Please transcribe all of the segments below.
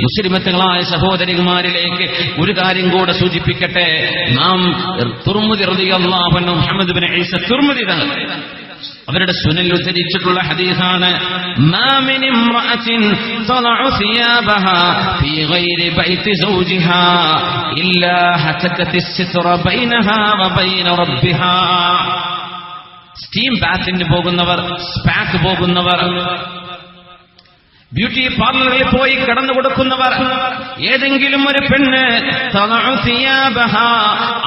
മുസ്ലിമത്തുകളായ സഹോദരിമാരിലേക്ക് ഒരു കാര്യം കൂടെ സൂചിപ്പിക്കട്ടെ. നാം തുർമുദി റളിയല്ലാഹു അൻഹു മുഹമ്മദ് ഇബ്നു ഈസ തുർമുദി തങ്ങൾ അവരുടെ സുനനിൽ ഉദ്ധരിച്ചിട്ടുള്ള ഹദീസാണ്, മാ മിൻ ഇംറഅത്തിൻ തളഉ സിയാബഹാ ഫീ ഗൈരി ബൈതി സൗജിഹാ ഇല്ലാ ഹതകതിസ് സിത്ര ബൈനഹാ വബൈന റബ്ബിഹാ. സ്റ്റീം ബാത്തിന് പോകുന്നവർ, സ്പാക്ക് പോകുന്നവർ, ബ്യൂട്ടി പാർലറിൽ പോയി കടന്നു കൊടുക്കുന്നവർ, ഏതെങ്കിലും ഒരു പെണ്ണ്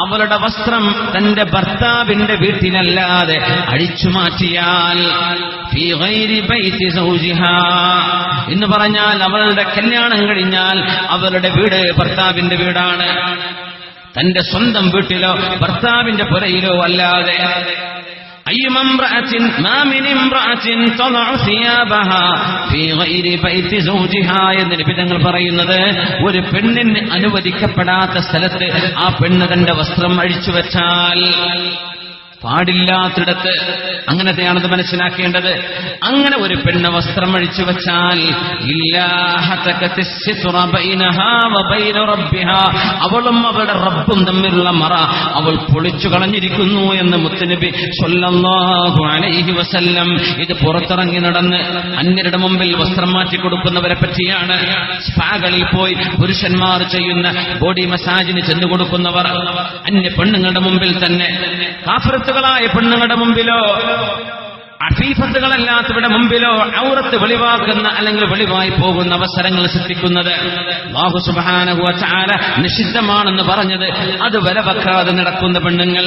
അവളുടെ വസ്ത്രം തന്റെ ഭർത്താവിന്റെ വീട്ടിലല്ലാതെ അഴിച്ചു മാറ്റിയാൽ എന്ന് പറഞ്ഞാൽ അവളുടെ കല്യാണം കഴിഞ്ഞാൽ അവളുടെ വീട് ഭർത്താവിന്റെ വീടാണ്, തന്റെ സ്വന്തം വീട്ടിലോ ഭർത്താവിന്റെ പുരയിലോ അല്ലാതെ. أيما امرأة ما من امرأة تضع ثيابها في غير بيت زوجها എന്ന് നബി തങ്ങൾ പറയുന്നത്, ഒരു പെണ്ണിന് അനുവദിക്കപ്പെടാത്ത സ്ഥലത്ത് ആ പെണ്ണ് തന്റെ വസ്ത്രം അഴിച്ചു വെച്ചാൽ, പാടില്ലാത്തിടത്ത്, അങ്ങനത്തെയാണത് മനസ്സിലാക്കേണ്ടത്. അങ്ങനെ ഒരു പെണ്ണ് വസ്ത്രം അഴിച്ചു വെച്ചാൽ അവളും അവളുടെ റബ്ബും തമ്മിലുള്ള മറ അവൾ പൊളിച്ചു കളഞ്ഞിരിക്കുന്നു എന്ന് മുത്തുനബി സ്വല്ലല്ലാഹു അലൈഹി വസല്ലം. ഇത് പുറത്തിറങ്ങി നടന്ന് അന്യരുടെ മുമ്പിൽ വസ്ത്രം മാറ്റി കൊടുക്കുന്നവരെ പറ്റിയാണ്. സ്പാകളിൽ പോയി പുരുഷന്മാർ ചെയ്യുന്ന ബോഡി മസാജിന് ചെന്നു കൊടുക്കുന്നവർ, അന്യ പെണ്ണുങ്ങളുടെ മുമ്പിൽ തന്നെ, കാഫിറുകളായ പെണ്ണുങ്ങളുടെ മുമ്പിലോ അഫീഫത്തുകളല്ലാത്തവരുടെ മുമ്പിലോ ഔറത്ത് വെളിവാക്കുന്ന അല്ലെങ്കിൽ വെളിവായി പോകുന്ന അവസരങ്ങൾ സൃഷ്ടിക്കുന്നത് അല്ലാഹു സുബ്ഹാനഹു വ തആല നിഷിദ്ധമാണെന്ന് പറഞ്ഞത് അത് വരവെക്കാതെ നടക്കുന്ന പെണ്ണുങ്ങൾ.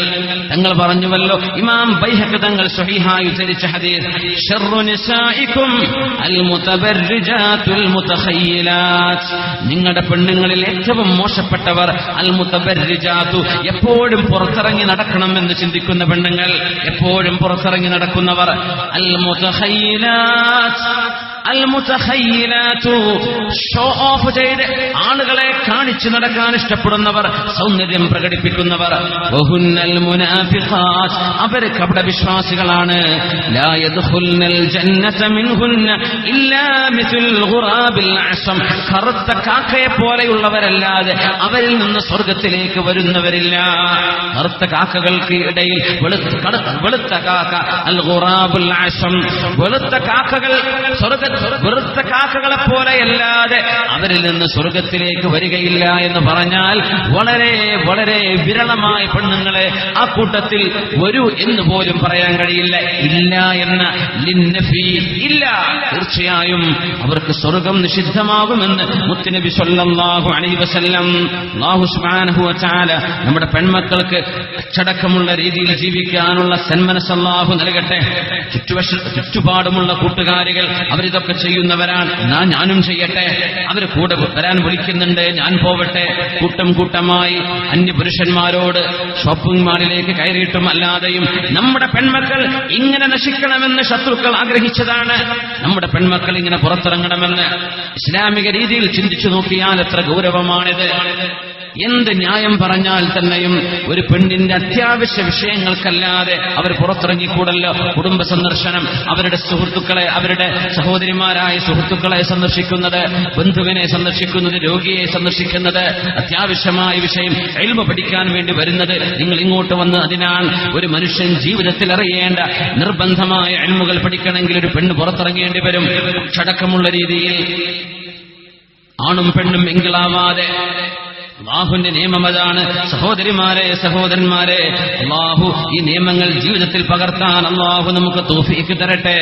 തങ്ങൾ പറഞ്ഞുവല്ലോ, ഇമാം ബൈഹഖി തങ്ങൾ സ്വഹീഹായി ഉദ്ധരിച്ച ഹദീസ്, ശർറു നിസായിക്കും അൽ മുതബർരിജാത്തുൽ മുതഖയ്യിലാത്ത്, നിങ്ങളുടെ പെണ്ണുങ്ങളിൽ ഏറ്റവും മോശപ്പെട്ടവർ അൽ മുതബർരിജാത്തു, എപ്പോഴും പുറത്തിറങ്ങി നടക്കണമെന്ന് ചിന്തിക്കുന്ന പെണ്ണുങ്ങൾ, എപ്പോഴും പുറത്തിറങ്ങി നടക്കുന്നവർ. ഷോ ഓഫ് ചെയ്ത് ആളുകളെ കാണിച്ചു നടക്കാൻ ഇഷ്ടപ്പെടുന്നവർ, സൗന്ദര്യം പ്രകടിപ്പിക്കുന്നവർ. അവർ കപടവിശ്വാസികളാണ്. ലാ യദ്ഖുൽനൽ ജന്നത മിൻഹുന്ന ഇല്ലാ മിസ്ൽ ഗുറാബിൽ അസം, കറുത്ത കാക്കയെ പോലെയുള്ളവരല്ലാതെ അവരിൽ നിന്ന് സ്വർഗത്തിലേക്ക് വരുന്നവരില്ല. കറുത്ത കാക്കകൾക്ക് ഇടയിൽ വെളുത്ത കാക്ക, അൽ ഗുറാബുൽ അസം, വെളുത്ത കാക്കകൾ വെളുത്ത കാക്കകളെ പോലെയല്ലാതെ അവരിൽ നിന്ന് സ്വർഗത്തിലേക്ക് വരികയില്ല എന്ന് പറഞ്ഞാൽ വളരെ വളരെ വിരളമായ പെണ്ണുങ്ങളെ ആ കൂട്ടത്തിൽ വരൂ എന്ന് പോലും പറയാൻ കഴിയില്ല. ഇല്ല എന്ന ലിന്നഫി, ഇല്ല, തീർച്ചയായും അവർക്ക് സ്വർഗം നിഷിദ്ധമാകുമെന്ന് മുത്തുനബി സ്വല്ലല്ലാഹു അലൈഹി വസല്ലം. അല്ലാഹു സുബ്ഹാനഹു വ തആല നമ്മുടെ പെൺമക്കൾക്ക് അച്ചടക്കമുള്ള രീതിയിൽ ജീവിക്കാനുള്ള സന്മനസ് അല്ലാഹു നൽകട്ടെ. ചുറ്റുപാടുമുള്ള കൂട്ടുകാരികൾ അവരിതൊക്കെ ചെയ്യുന്നവരാണ്, ഞാനും ചെയ്യട്ടെ, അവർ കൂടെ വരാൻ വിളിക്കുന്നുണ്ട്, ഞാൻ പോവട്ടെ. കൂട്ടം കൂട്ടമായി അന്യപുരുഷന്മാരോട് ഷോപ്പിംഗ് മാളിലേക്ക് കയറിയിട്ടും അല്ലാതെയും നമ്മുടെ പെൺമക്കൾ ഇങ്ങനെ നശിക്കണമെന്ന് ശത്രുക്കൾ ആഗ്രഹിച്ചതാണ്. നമ്മുടെ പെൺമക്കൾ ഇങ്ങനെ പുറത്തിറങ്ങണമെന്ന് ഇസ്ലാമിക രീതിയിൽ ചിന്തിച്ചു നോക്കിയാൽ എത്ര ഗൗരവമാണിത്. എന്ത് ന്യായം പറഞ്ഞാൽ തന്നെയും ഒരു പെണ്ണിന്റെ അത്യാവശ്യ വിഷയങ്ങൾക്കല്ലാതെ അവർ പുറത്തിറങ്ങിക്കൂടല്ലോ. കുടുംബ സന്ദർശനം, അവരുടെ സുഹൃത്തുക്കളെ, അവരുടെ സഹോദരിമാരായ സുഹൃത്തുക്കളെ സന്ദർശിക്കുന്നത്, ബന്ധുവിനെ സന്ദർശിക്കുന്നത്, രോഗിയെ സന്ദർശിക്കുന്നത്, അത്യാവശ്യമായ വിഷയം ഇൽമു പഠിക്കാൻ വേണ്ടി വരുന്നത്. നിങ്ങൾ ഇങ്ങോട്ട് വന്ന് അതിനാണ് ഒരു മനുഷ്യൻ ജീവിതത്തിൽ അറിയേണ്ട നിർബന്ധമായ ഇൽമുകൾ പഠിക്കണമെങ്കിൽ ഒരു പെണ്ണ് പുറത്തിറങ്ങേണ്ടി വരും. അച്ചടക്കമുള്ള രീതിയിൽ ആണും പെണ്ണും എങ്കിലാവാതെ. അല്ലാഹുവിന്റെ നിയമം അതാണ്. സഹോദരിമാരെ, സഹോദരന്മാരെ, അല്ലാഹു ഈ നിയമങ്ങൾ ജീവിതത്തിൽ പകർത്താൻ അല്ലാഹു നമുക്ക് തൗഫീഖ് തരട്ടെ.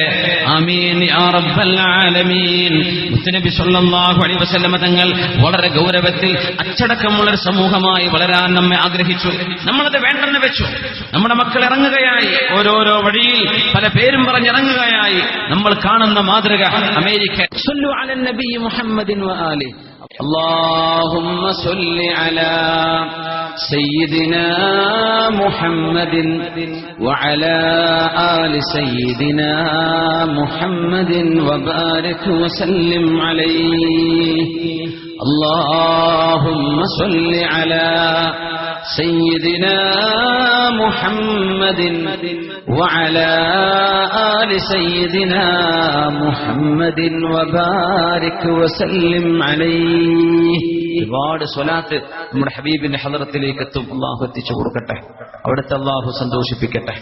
ആമീൻ യാ റബ്ബൽ ആലമീൻ. മുത്തനബി സ്വല്ലല്ലാഹു അലൈഹി വസല്ലം തങ്ങൾ വളരെ ഗൗരവത്തിൽ അച്ചടക്കമുള്ള ഒരു സമൂഹമായി വളരാൻ നമ്മെ ആഗ്രഹിച്ചു. നമ്മളത് വേണ്ടെന്ന് വെച്ചു. നമ്മുടെ മക്കൾ ഇറങ്ങുകയായി, ഓരോരോ വഴിയിൽ പല പേരും പറഞ്ഞിറങ്ങുകയായി. നമ്മൾ കാണുന്ന മാതൃക അമേരിക്ക. സ്വല്ലു അലൻ നബി മുഹമ്മദിൻ വ ആലിഹി. اللهم صل على سيدنا محمد وعلى آل سيدنا محمد وبارك وسلم عليه. اللهم صل على سيدنا محمد وعلى آل سيدنا محمد وبارك وسلم عليه. ഒരുപാട് സ്വലാത്ത് നമ്മുടെ ഹബീബിന്റെ ഹളറത്തിലേക്ക് എത്തും. അള്ളാഹു എത്തിച്ചു കൊടുക്കട്ടെ, അവിടുത്തെ അള്ളാഹു സന്തോഷിപ്പിക്കട്ടെ.